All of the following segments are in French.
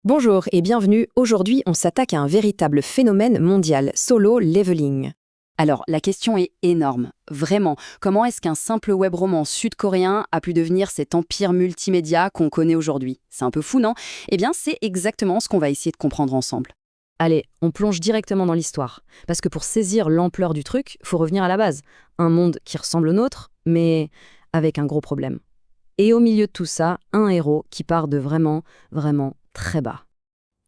Bonjour et bienvenue. Aujourd'hui, on s'attaque à un véritable phénomène mondial, solo leveling. Alors, la question est énorme. Vraiment, comment est-ce qu'un simple web roman sud-coréen a pu devenir cet empire multimédia qu'on connaît aujourd'hui? C'est un peu fou, non? Eh bien, c'est exactement ce qu'on va essayer de comprendre ensemble. Allez, on plonge directement dans l'histoire. Parce que pour saisir l'ampleur du truc, faut revenir à la base. Un monde qui ressemble au nôtre, mais avec un gros problème. Et au milieu de tout ça, un héros qui part de vraiment, vraiment très bas.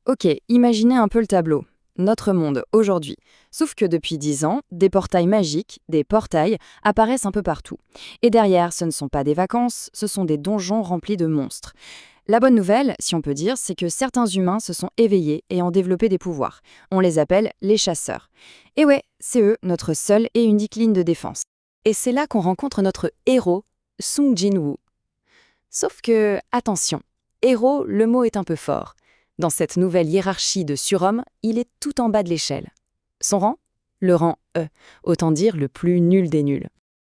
Ok, imaginez un peu le tableau. Notre monde aujourd'hui. Sauf que depuis 10 ans, des portails magiques, des portails, apparaissent un peu partout. Et derrière, ce ne sont pas des vacances, ce sont des donjons remplis de monstres. La bonne nouvelle, si on peut dire, c'est que certains humains se sont éveillés et ont développé des pouvoirs. On les appelle les chasseurs. Et ouais, c'est eux, notre seule et unique ligne de défense. Et c'est là qu'on rencontre notre héros, Sung Jin-woo. Sauf que, attention, héros, le mot est un peu fort. Dans cette nouvelle hiérarchie de surhommes, il est tout en bas de l'échelle. Son rang? Le rang E, autant dire le plus nul des nuls.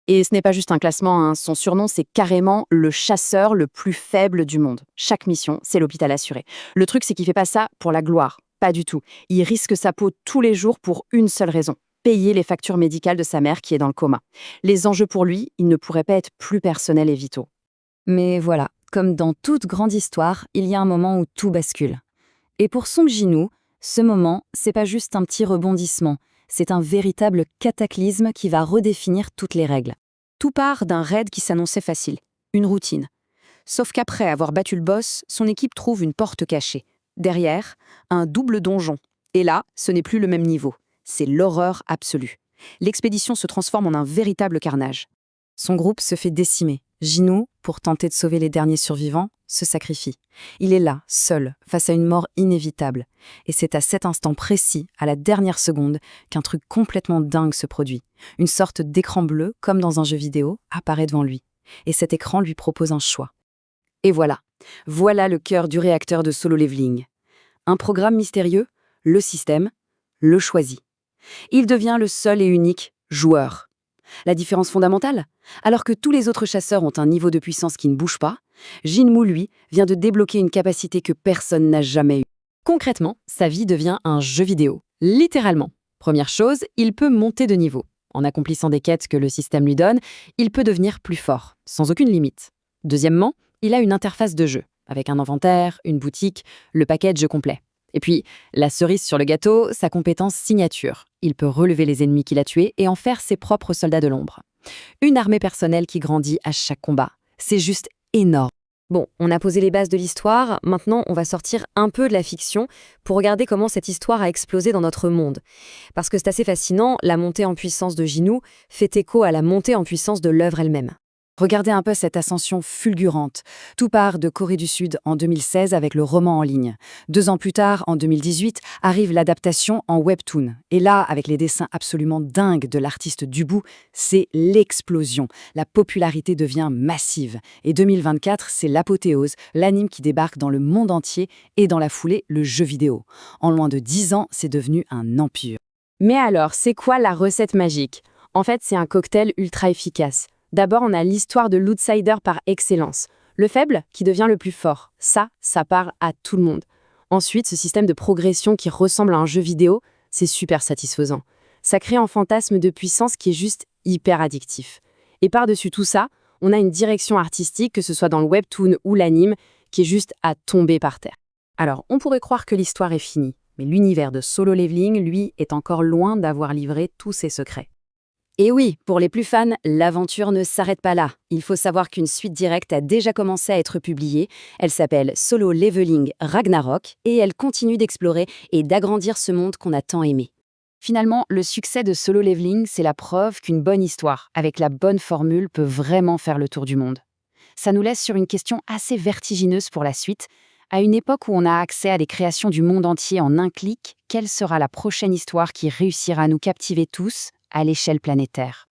Et ce n'est pas juste un classement, hein. Son surnom c'est carrément le chasseur le plus faible du monde. Chaque mission, c'est l'hôpital assuré. Le truc c'est qu'il fait pas ça pour la gloire, pas du tout. Il risque sa peau tous les jours pour une seule raison: payer les factures médicales de sa mère qui est dans le coma. Les enjeux pour lui, ils ne pourraient pas être plus personnels et vitaux. Mais voilà, comme dans toute grande histoire, il y a un moment où tout bascule. Et pour Song Jin-woo, ce moment, c'est pas juste un petit rebondissement, c'est un véritable cataclysme qui va redéfinir toutes les règles. Tout part d'un raid qui s'annonçait facile, une routine. Sauf qu'après avoir battu le boss, son équipe trouve une porte cachée. Derrière, un double donjon. Et là, ce n'est plus le même niveau. C'est l'horreur absolue. L'expédition se transforme en un véritable carnage. Son groupe se fait décimer. Jin-woo, pour tenter de sauver les derniers survivants, se sacrifie. Il est là, seul, face à une mort inévitable. Et c'est à cet instant précis, à la dernière seconde, qu'un truc complètement dingue se produit. Une sorte d'écran bleu, comme dans un jeu vidéo, apparaît devant lui. Et cet écran lui propose un choix. Et voilà. Voilà le cœur du réacteur de Solo Leveling. Un programme mystérieux, le système, le choisit. Il devient le seul et unique joueur. La différence fondamentale? Alors que tous les autres chasseurs ont un niveau de puissance qui ne bouge pas, Jin-woo, lui, vient de débloquer une capacité que personne n'a jamais eue. Concrètement, sa vie devient un jeu vidéo. Littéralement. Première chose, il peut monter de niveau. En accomplissant des quêtes que le système lui donne, il peut devenir plus fort, sans aucune limite. Deuxièmement, il a une interface de jeu, avec un inventaire, une boutique, le package complet. Et puis, la cerise sur le gâteau, sa compétence signature. Il peut relever les ennemis qu'il a tués et en faire ses propres soldats de l'ombre. Une armée personnelle qui grandit à chaque combat. C'est juste énorme. Bon, on a posé les bases de l'histoire, maintenant on va sortir un peu de la fiction pour regarder comment cette histoire a explosé dans notre monde. Parce que c'est assez fascinant, la montée en puissance de Jin-woo fait écho à la montée en puissance de l'œuvre elle-même. Regardez un peu cette ascension fulgurante. Tout part de Corée du Sud en 2016 avec le roman en ligne. 2 ans plus tard, en 2018, arrive l'adaptation en webtoon. Et là, avec les dessins absolument dingues de l'artiste Dubu, c'est l'explosion. La popularité devient massive. Et 2024, c'est l'apothéose, l'anime qui débarque dans le monde entier et dans la foulée, le jeu vidéo. En moins de 10 ans, c'est devenu un empire. Mais alors, c'est quoi la recette magique? En fait, c'est un cocktail ultra efficace. D'abord, on a l'histoire de l'outsider par excellence. Le faible qui devient le plus fort. Ça parle à tout le monde. Ensuite, ce système de progression qui ressemble à un jeu vidéo, c'est super satisfaisant. Ça crée un fantasme de puissance qui est juste hyper addictif. Et par-dessus tout ça, on a une direction artistique, que ce soit dans le webtoon ou l'anime, qui est juste à tomber par terre. Alors, on pourrait croire que l'histoire est finie, mais l'univers de Solo Leveling, lui, est encore loin d'avoir livré tous ses secrets. Et oui, pour les plus fans, l'aventure ne s'arrête pas là. Il faut savoir qu'une suite directe a déjà commencé à être publiée. Elle s'appelle Solo Leveling Ragnarok et elle continue d'explorer et d'agrandir ce monde qu'on a tant aimé. Finalement, le succès de Solo Leveling, c'est la preuve qu'une bonne histoire, avec la bonne formule, peut vraiment faire le tour du monde. Ça nous laisse sur une question assez vertigineuse pour la suite. À une époque où on a accès à des créations du monde entier en un clic, quelle sera la prochaine histoire qui réussira à nous captiver tous à l'échelle planétaire?